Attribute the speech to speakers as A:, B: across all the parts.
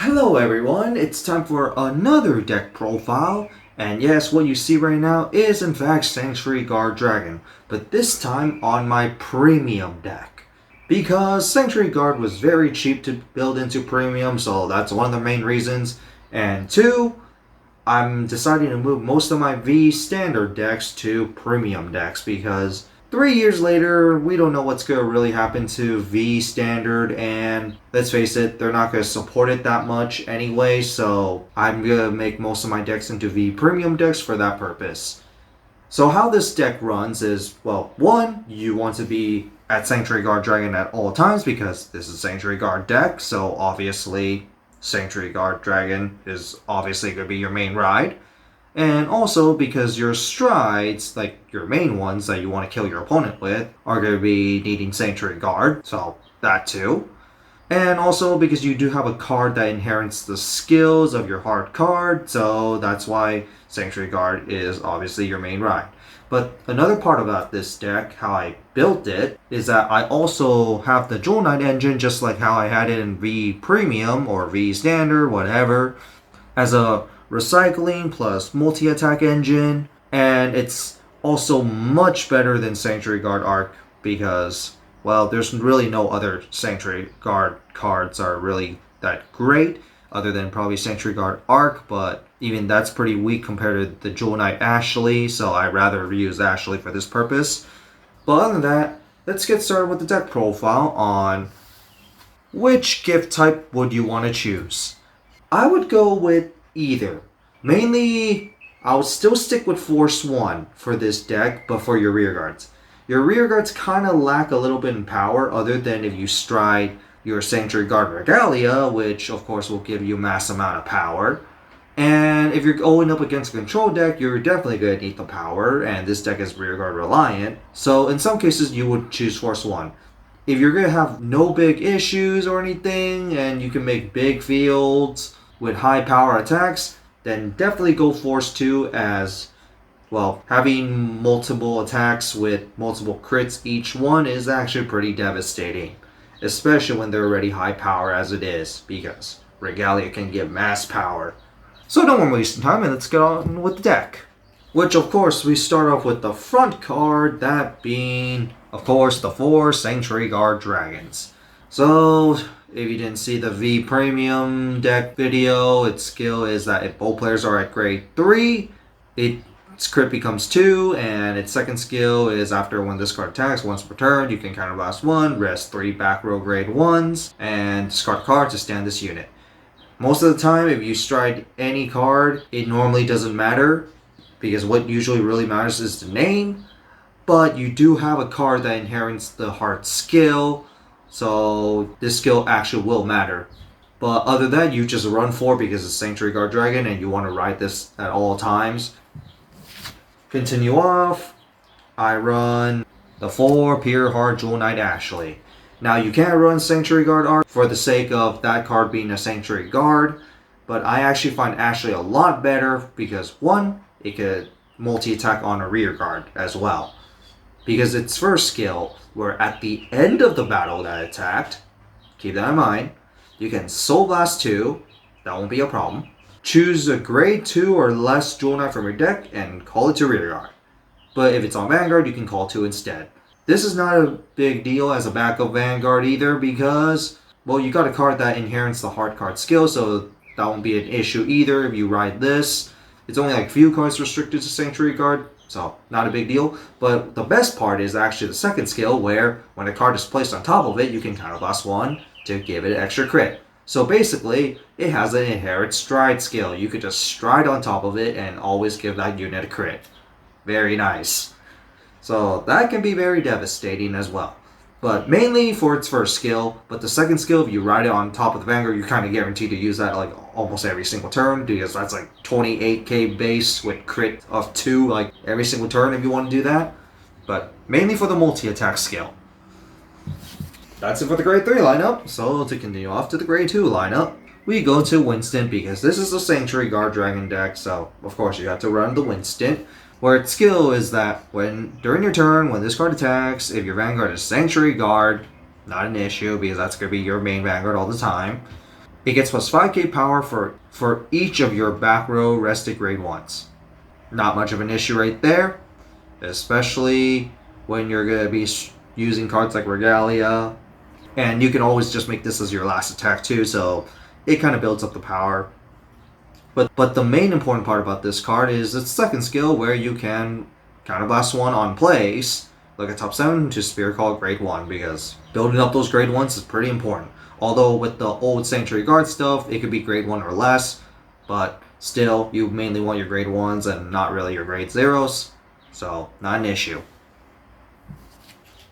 A: Hello everyone, it's time for another deck profile, and yes, what you see right now is in fact Sanctuary Guard Dragon, but this time on my premium deck. Because Sanctuary Guard was very cheap to build into premium, so that's one of the main reasons, and two, I'm deciding to move most of my V standard decks to premium decks because 3 years later, we don't know what's going to really happen to V standard, and let's face it, they're not going to support it that much anyway, so I'm going to make most of my decks into V premium decks for that purpose. So how this deck runs is, well, one, you want to be at Sanctuary Guard Dragon at all times because this is a Sanctuary Guard deck, so obviously Sanctuary Guard Dragon is obviously going to be your main ride. And also because your strides, like your main ones that you want to kill your opponent with, are going to be needing Sanctuary Guard, so that too. And also because you do have a card that inherits the skills of your hard card, so that's why Sanctuary Guard is obviously your main ride. But another part about this deck, how I built it, is that I also have the Jewel Knight engine, just like how I had it in V Premium or V Standard, whatever, as a recycling plus multi-attack engine, and it's also much better than Sanctuary Guard Arc because, well, there's really no other Sanctuary Guard cards are really that great other than probably Sanctuary Guard Arc, but even that's pretty weak compared to the Jewel Knight Ashley, so I'd rather use Ashley for this purpose. But other than that, let's get started with the deck profile on which gift type would you want to choose. I would go with either. Mainly, I'll still stick with Force 1 for this deck, but for your rear guards. Your rear guards kind of lack a little bit in power, other than if you stride your Sanctuary Guard Regalia, which of course will give you a mass amount of power. And if you're going up against a control deck, you're definitely going to need the power, and this deck is rear guard reliant. So in some cases, you would choose Force 1. If you're going to have no big issues or anything, and you can make big fields with high power attacks, then definitely go Force 2 as, well, having multiple attacks with multiple crits each one is actually pretty devastating. Especially when they're already high power as it is, because Regalia can give mass power. So don't want to waste time and let's get on with the deck. Which of course we start off with the front card, that being, of course, the 4 Sanctuary Guard Dragons. So if you didn't see the V Premium deck video, its skill is that if both players are at grade 3, its crit becomes 2, and its second skill is after when this card attacks once per turn, you can counterblast 1, rest 3 back row grade 1s, and discard a card to stand this unit. Most of the time, if you stride any card, it normally doesn't matter, because what usually really matters is the name, but you do have a card that inherits the heart skill, so this skill actually will matter. But other than that, you just run 4 because it's Sanctuary Guard Dragon and you want to ride this at all times. Continue off, I run the 4 Pure Heart Jewel Knight Ashley. Now you can't run Sanctuary Guard Arc for the sake of that card being a Sanctuary Guard, but I actually find Ashley a lot better because 1, it could multi-attack on a rear guard as well. Because its first skill, where at the end of the battle that attacked, keep that in mind, you can Soul Blast 2, that won't be a problem. Choose a grade 2 or less Jewel Knight from your deck and call it to rear guard. But if it's on Vanguard, you can call 2 instead. This is not a big deal as a backup Vanguard either because, well, you got a card that inherits the hard card skill, so that won't be an issue either if you ride this. It's only like few cards restricted to Sanctuary Guard, so not a big deal. But the best part is actually the second skill, where when a card is placed on top of it, you can counterblast 1 to give it an extra crit. So basically, it has an inherent stride skill. You could just stride on top of it and always give that unit a crit. Very nice. So that can be very devastating as well. But mainly for its first skill, but the second skill, if you ride it on top of the Vanguard, you're kind of guaranteed to use that like almost every single turn, because that's like 28k base with crit of 2 like every single turn if you want to do that. But mainly for the multi-attack skill. That's it for the grade 3 lineup, so to continue off to the grade 2 lineup, we go to Winston because this is a Sanctuary Guard Dragon deck, so of course you have to run the Winston. Where its skill is that when during your turn, when this card attacks, if your Vanguard is Sanctuary Guard, not an issue because that's going to be your main Vanguard all the time. It gets plus 5k power for each of your back row rested grade 1s. Not much of an issue right there, especially when you're going to be using cards like Regalia. And you can always just make this as your last attack too, so it kind of builds up the power. But the main important part about this card is its second skill, where you can Counterblast 1 on place, look at top 7 to Spirit Call grade 1, because building up those grade 1s is pretty important. Although with the old Sanctuary Guard stuff, it could be grade 1 or less, but still, you mainly want your grade 1s and not really your grade 0s, so not an issue.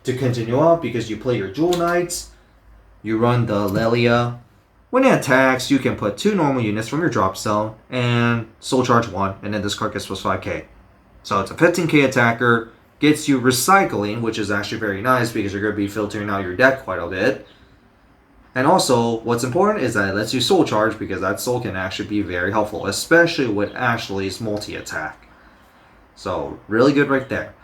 A: To continue on, because you play your Jewel Knights, you run the Lelia. When it attacks, you can put 2 normal units from your drop zone and Soul Charge 1, and then this card gets plus 5k. So it's a 15k attacker, gets you recycling, which is actually very nice because you're going to be filtering out your deck quite a bit. And also, what's important is that it lets you Soul Charge, because that Soul can actually be very helpful, especially with Ashley's multi-attack. So, really good right there.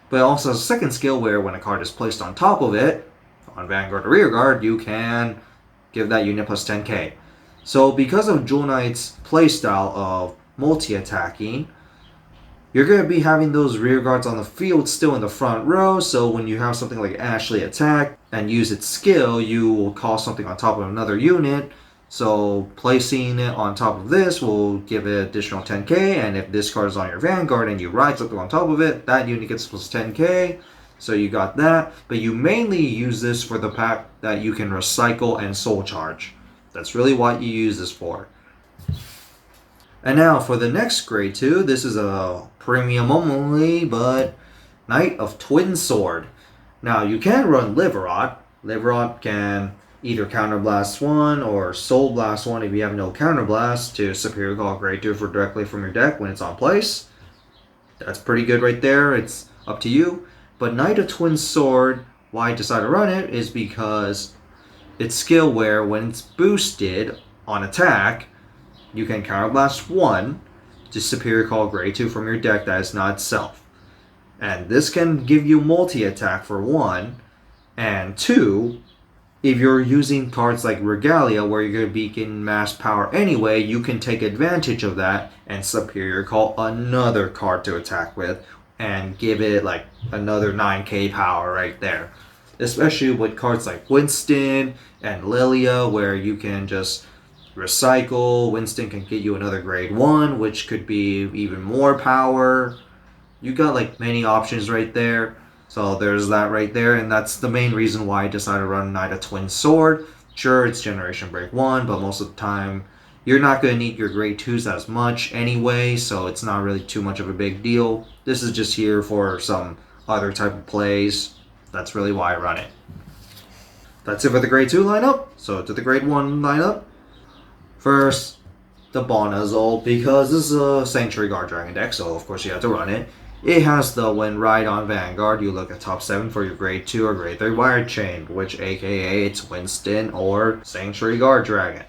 A: But it also has a second skill where when a card is placed on top of it, on Vanguard or Rearguard, you can give that unit plus 10k. So because of Jewel Knight's playstyle of multi-attacking, you're going to be having those rear guards on the field still in the front row, so when you have something like Ashley attack and use its skill, you will call something on top of another unit. So placing it on top of this will give it additional 10k, and if this card is on your Vanguard and you ride something on top of it, that unit gets plus 10k. So you got that, but you mainly use this for the pack that you can recycle and Soul Charge. That's really what you use this for. And now for the next grade 2, this is a premium only, but Knight of Twin Sword. Now you can run Liverot. Liverot can either Counterblast 1 or Soul Blast 1 if you have no Counterblast to Superior Call grade 2 for directly from your deck when it's on place. That's pretty good right there. It's up to you. But Knight of Twin Sword, why I decided to run it is because it's skill where when it's boosted on attack, you can Counterblast 1 to Superior Call grade 2 from your deck that is not itself. And this can give you multi-attack for 1, and 2, if you're using cards like Regalia where you're going to be getting mass power anyway, you can take advantage of that and Superior Call another card to attack with, and give it like another 9k power right there. Especially with cards like Winston and Lilia, where you can just recycle. Winston can get you another grade 1, which could be even more power. You got like many options right there. So there's that right there, and that's the main reason why I decided to run Knight of Twin Sword. Sure, it's Generation Break 1, but most of the time you're not going to need your grade 2s as much anyway, so it's not really too much of a big deal. This is just here for some other type of plays. That's really why I run it. That's it for the grade 2 lineup. So to the grade 1 lineup. First, the Bonazol, because this is a Sanctuary Guard Dragon deck, so of course you have to run it. It has the when ride on Vanguard, you look at top 7 for your grade 2 or grade 3 Wired Chain, which aka it's Winston or Sanctuary Guard Dragon.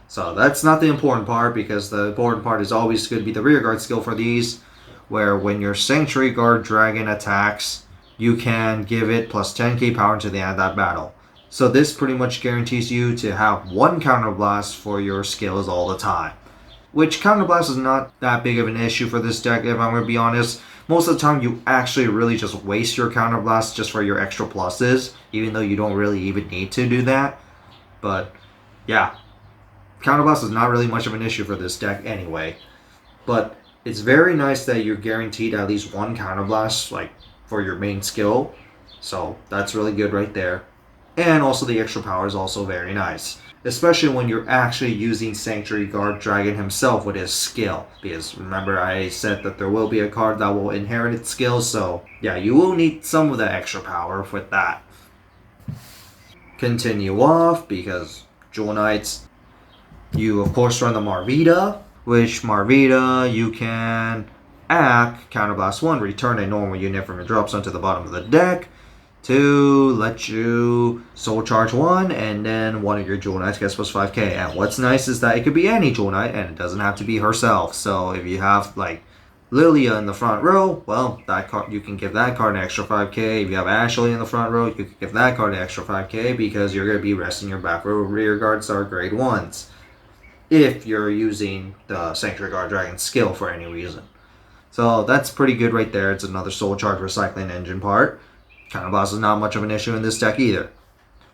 A: So that's not the important part, because the important part is always going to be the rear guard skill for these, where when your Sanctuary Guard Dragon attacks, you can give it plus 10k power to the end of that battle. So this pretty much guarantees you to have 1 Counterblast for your skills all the time. Which Counterblast is not that big of an issue for this deck, if I'm going to be honest. Most of the time you actually really just waste your Counterblast just for your extra pluses, even though you don't really even need to do that. But yeah, Counterblast is not really much of an issue for this deck anyway. But it's very nice that you're guaranteed at least 1 Counterblast like for your main skill. So that's really good right there. And also the extra power is also very nice. Especially when you're actually using Sanctuary Guard Dragon himself with his skill. Because remember I said that there will be a card that will inherit its skill. So yeah, you will need some of the extra power with that. Continue off, because Jewel Knights, you of course run the Marvita. Which Marvita you can act, Counterblast 1, return a normal unit from your drop zone to the bottom of the deck to let you Soul Charge 1, and then one of your Jewel Knights gets plus 5k. And what's nice is that it could be any Jewel Knight, and it doesn't have to be herself. So if you have like Lilia in the front row, well, that card, you can give that card an extra 5k. If you have Ashley in the front row, you can give that card an extra 5k because you're going to be resting your back row rear guards that are grade 1s. If you're using the Sanctuary Guard Dragon skill for any reason. So that's pretty good right there. It's another soul charge recycling engine part. Counterblast is not much of an issue in this deck either.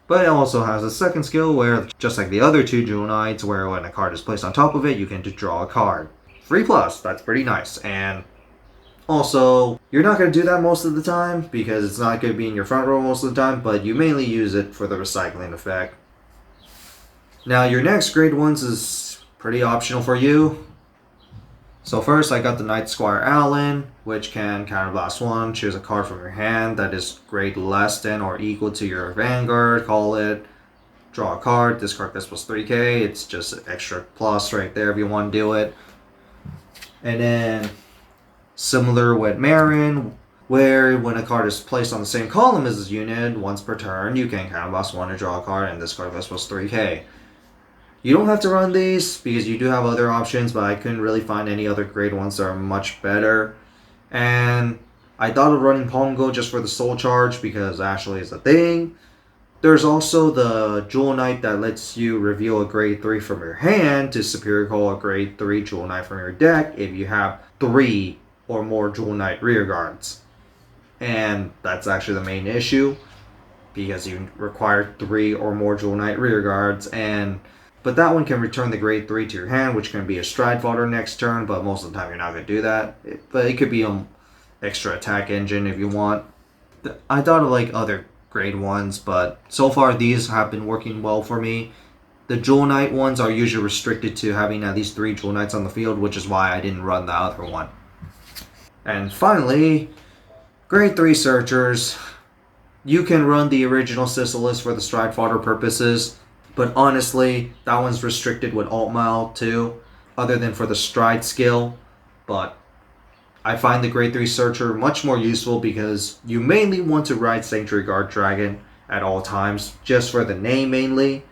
A: But it also has a second skill where, just like the other two Jewel Knights, where when a card is placed on top of it, you can draw a card. 3+, that's pretty nice. And also, you're not going to do that most of the time because it's not going to be in your front row most of the time, but you mainly use it for the recycling effect. Now, your next grade 1s is pretty optional for you. So first, I got the Knight Squire Allen, which can counterblast 1, choose a card from your hand that is grade less than or equal to your Vanguard, call it, draw a card, discard this plus 3k, it's just an extra plus right there if you want to do it. And then, similar with Marin, where when a card is placed on the same column as this unit, once per turn, you can counterblast 1 to draw a card and discard this plus 3k. You don't have to run these because you do have other options, but I couldn't really find any other grade 1s that are much better. And I thought of running Pongo just for the soul charge because Ashley is a thing. There's also the Jewel Knight that lets you reveal a grade 3 from your hand to superior call a grade 3 Jewel Knight from your deck if you have 3 or more Jewel Knight rear guards. And that's actually the main issue because you require 3 or more Jewel Knight rear guards, but that one can return the grade 3 to your hand, which can be a stride fodder next turn, but most of the time you're not going to do that. But it could be an extra attack engine if you want. I thought of like other grade 1s, but so far these have been working well for me. The Jewel Knight ones are usually restricted to having at least 3 Jewel Knights on the field, which is why I didn't run the other one. And finally, grade 3 Searchers. You can run the original Sisylis for the stride fodder purposes, but honestly, that one's restricted with Altmile too, other than for the stride skill. But I find the grade 3 Searcher much more useful because you mainly want to ride Sanctuary Guard Dragon at all times, just for the name mainly.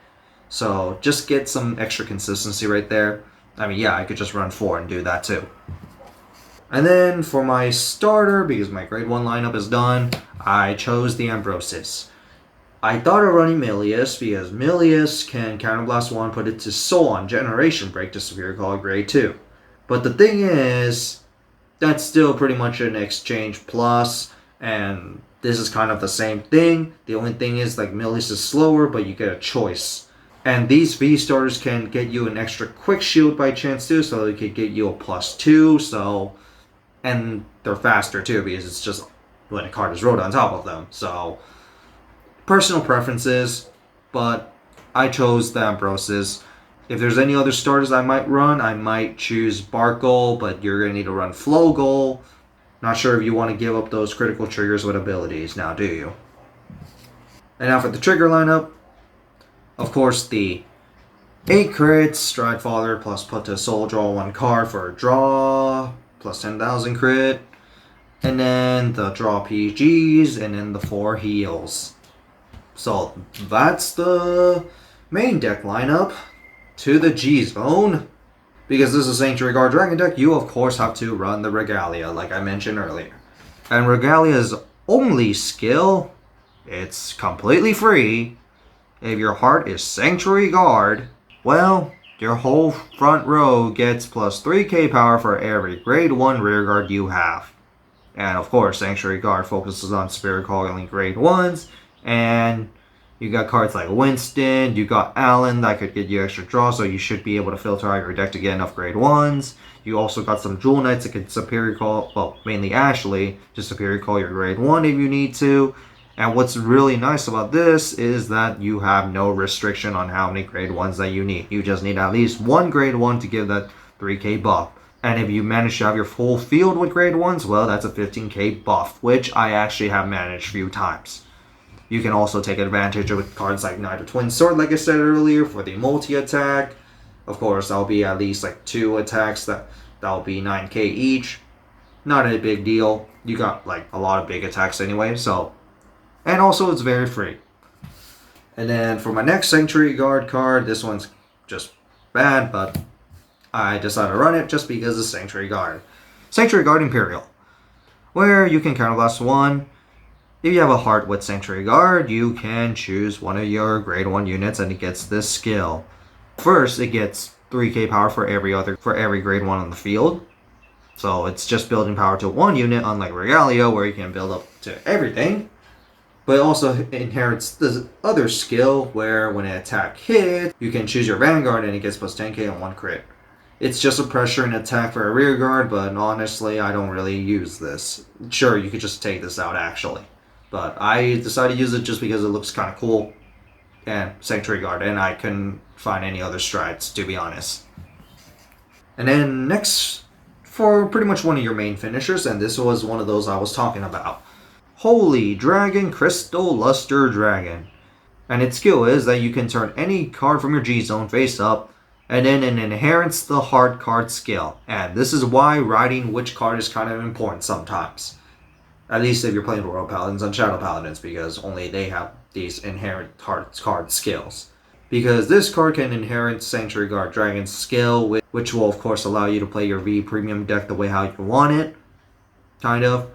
A: So just get some extra consistency right there. I mean, yeah, I could just run 4 and do that too. And then for my starter, because my grade 1 lineup is done, I chose the Ambrosius. I thought of running Milius because Milius can counterblast 1, put it to Soul on Generation Break to Superior Call grade 2. But the thing is, that's still pretty much an exchange plus, and this is kind of the same thing. The only thing is, like, Milius is slower, but you get a choice. And these V starters can get you an extra quick shield by chance too, so they could get you a +2, so, and they're faster too because it's just when a card is rolled on top of them. So personal preferences, but I chose the Ambrosius. If there's any other starters I might run, I might choose Barkle, but you're going to need to run Flogol. Not sure if you want to give up those critical triggers with abilities now, do you? And now for the trigger lineup, of course the 8 crits, Stride Father, plus put to Soul, draw 1 card for a draw, plus 10,000 crit, and then the draw PGs, and then the 4 heals. So that's the main deck lineup. To the G-Zone. Because this is a Sanctuary Guard Dragon deck, you of course have to run the Regalia, like I mentioned earlier. And Regalia's only skill, it's completely free. If your heart is Sanctuary Guard, well, your whole front row gets plus 3k power for every grade 1 rear guard you have. And of course, Sanctuary Guard focuses on Spirit Calling grade 1s, and you got cards like Winston, you got Allen that could get you extra draw, so you should be able to filter out your deck to get enough grade 1s. You also got some Jewel Knights that can superior call, well, mainly Ashley, to superior call your grade 1 if you need to. And what's really nice about this is that you have no restriction on how many grade 1s that you need. You just need at least 1 grade 1 to give that 3k buff. And if you manage to have your full field with grade 1s, well, that's a 15k buff, which I actually have managed a few times. You can also take advantage of cards like Knight of Twin Sword, like I said earlier, for the multi-attack. Of course, that'll be at least like 2 attacks. That'll be 9k each. Not a big deal. You got like a lot of big attacks anyway, so. And also, it's very free. And then for my next Sanctuary Guard card, this one's just bad, but I decided to run it just because it's Sanctuary Guard. Sanctuary Guard Imperial, where you can counterblast 1. If you have a heart with Sanctuary Guard, you can choose one of your grade 1 units and it gets this skill. First, it gets 3k power for every grade 1 on the field. So it's just building power to 1 unit, unlike Regalia, where you can build up to everything. But it also inherits the other skill where when an attack hits, you can choose your Vanguard and it gets plus 10k on 1 crit. It's just a pressure and attack for a rear guard, but honestly, I don't really use this. Sure, you could just take this out actually. But I decided to use it just because it looks kind of cool. And Sanctuary Guard, and I couldn't find any other strides, to be honest. And then next, for pretty much one of your main finishers, and this was one of those I was talking about. Holy Dragon Crystal Luster Dragon. And its skill is that you can turn any card from your G-Zone face up, and then it inherits the hard card skill. And this is why writing which card is kind of important sometimes. At least if you're playing Royal Paladins and Shadow Paladins, because only they have these inherent hard card skills. Because this card can inherit Sanctuary Guard Dragon's skill, which will of course allow you to play your V Premium deck the way how you want it. Kind of.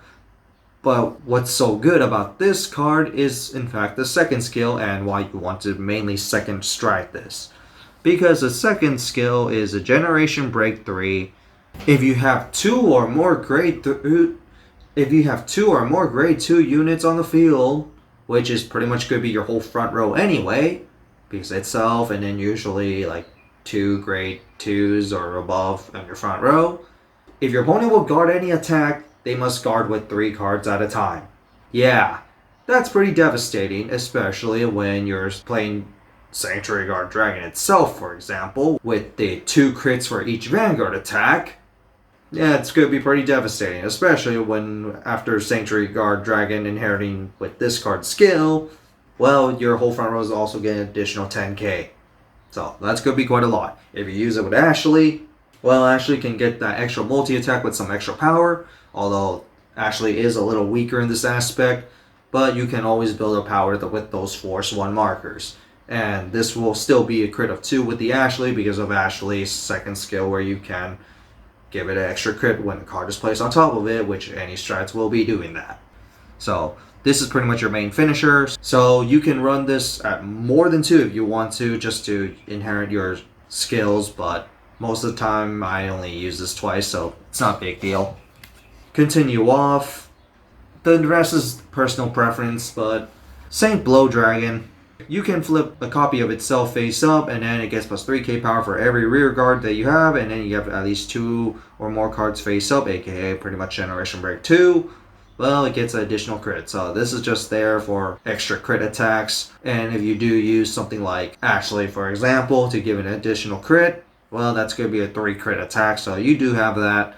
A: But what's so good about this card is in fact the second skill and why you want to mainly second strike this. Because the second skill is a Generation Break 3. If you have two or more grade 2 units on the field, which is pretty much could be your whole front row anyway, because itself and then usually like 2 grade 2s or above in your front row. If your opponent will guard any attack, they must guard with 3 cards at a time. Yeah, that's pretty devastating, especially when you're playing Sanctuary Guard Dragon itself, for example, with the 2 crits for each Vanguard attack. Yeah, it's going to be pretty devastating, especially when after Sanctuary Guard Dragon inheriting with this card skill, well, your whole front row is also getting an additional 10k. So that's going to be quite a lot. If you use it with Ashley, well, Ashley can get that extra multi-attack with some extra power, although Ashley is a little weaker in this aspect, but you can always build up power with those Force 1 markers. And this will still be a crit of 2 with the Ashley because of Ashley's second skill where you can give it an extra crit when the card is placed on top of it, which any strats will be doing that. So this is pretty much your main finisher. So you can run this at more than 2 if you want to, just to inherit your skills, but most of the time I only use this twice, so it's not a big deal. Continue off. The rest is personal preference, but Saint Blow Dragon. You can flip a copy of itself face up, and then it gets plus 3k power for every rear guard that you have, and then you have at least 2 or more cards face up, aka pretty much Generation Break 2. Well, it gets an additional crit, so this is just there for extra crit attacks. And if you do use something like Ashley, for example, to give an additional crit, well, that's going to be a 3 crit attack, so you do have that.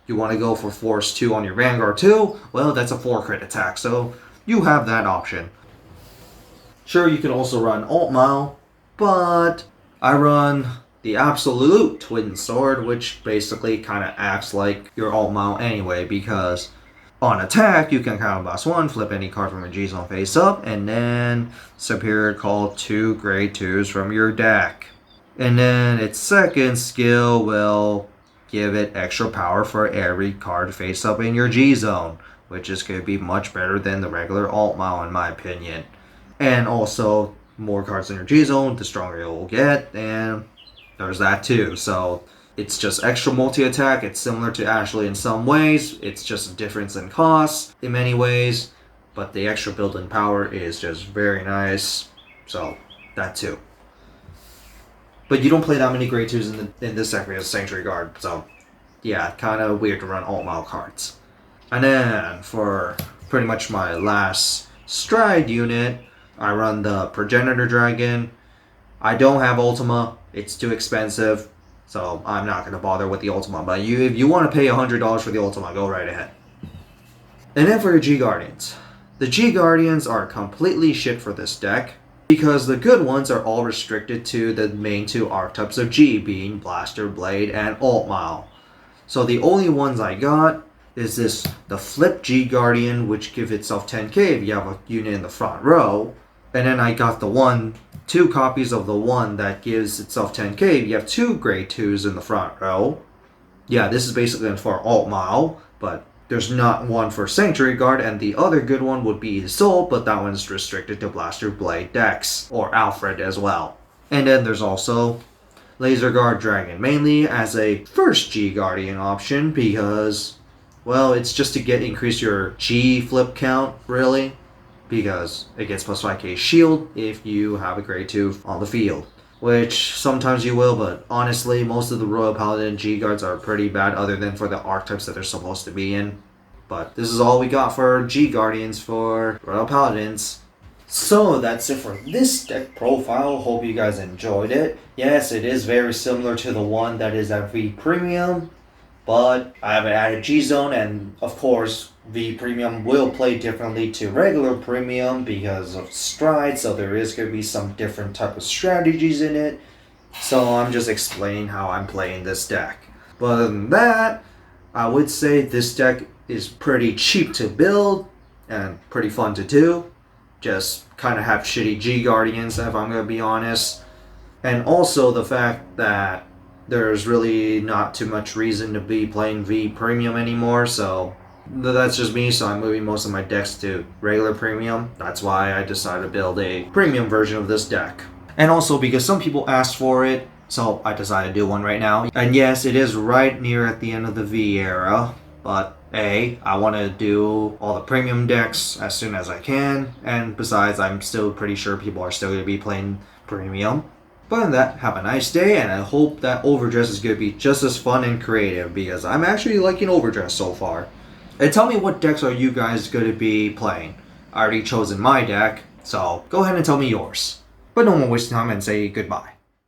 A: You want to go for Force 2 on your Vanguard 2, well, that's a 4 crit attack, so you have that option. Sure, you can also run Altmile, but I run the Absolute Twin Sword, which basically kind of acts like your Altmile anyway, because on attack, you can counterblast 1, flip any card from your G-Zone face up, and then Superior Call 2 grade 2s from your deck. And then its second skill will give it extra power for every card face up in your G-Zone, which is going to be much better than the regular Altmile in my opinion. And also, more cards in your G-Zone, the stronger you'll get, and there's that too. So, it's just extra multi-attack. It's similar to Ashley in some ways. It's just a difference in cost in many ways. But the extra built-in power is just very nice. So, that too. But you don't play that many grade 2s in this deck as Sanctuary Guard. So, yeah, kind of weird to run Altmile cards. And then, for pretty much my last Stride unit, I run the Progenitor Dragon. I don't have Ultima. It's too expensive. So I'm not going to bother with the Ultima. But if you want to pay $100 for the Ultima, go right ahead. And then for your G-Guardians. The G-Guardians are completely shit for this deck, because the good ones are all restricted to the main 2 archetypes of G, being Blaster Blade and Altmile. So the only ones I got is the Flip G-Guardian, which gives itself 10k if you have a unit in the front row. And then I got the 2 copies of the one that gives itself 10k if you have 2 grade 2s in the front row. Yeah, this is basically for Altmile, but there's not one for Sanctuary Guard, and the other good one would be Soul, but that one's restricted to Blaster Blade decks, or Alfred as well. And then there's also Laser Guard Dragon, mainly as a first G Guardian option because, well, it's just to increase your G flip count, really, because it gets plus 5k shield if you have a grade 2 on the field. Which sometimes you will, but honestly, most of the Royal Paladin G Guards are pretty bad, other than for the archetypes that they're supposed to be in. But this is all we got for G Guardians for Royal Paladins. So that's it for this deck profile. Hope you guys enjoyed it. Yes, it is very similar to the one that is at V Premium, but I haven't added G-Zone, and of course V Premium will play differently to regular Premium because of Stride, so there is going to be some different type of strategies in it. So I'm just explaining how I'm playing this deck. But other than that, I would say this deck is pretty cheap to build and pretty fun to do. Just kind of have shitty G Guardians, if I'm going to be honest. And also the fact that there's really not too much reason to be playing V Premium anymore, so that's just me, so I'm moving most of my decks to regular Premium. That's why I decided to build a Premium version of this deck. And also because some people asked for it, so I decided to do one right now. And yes, it is right near at the end of the V era, but I want to do all the Premium decks as soon as I can, and besides, I'm still pretty sure people are still going to be playing Premium. But other than that, have a nice day, and I hope that Overdress is going to be just as fun and creative, because I'm actually liking Overdress so far. And tell me, what decks are you guys going to be playing? I already chosen my deck, so go ahead and tell me yours. But no more wasting time and say goodbye.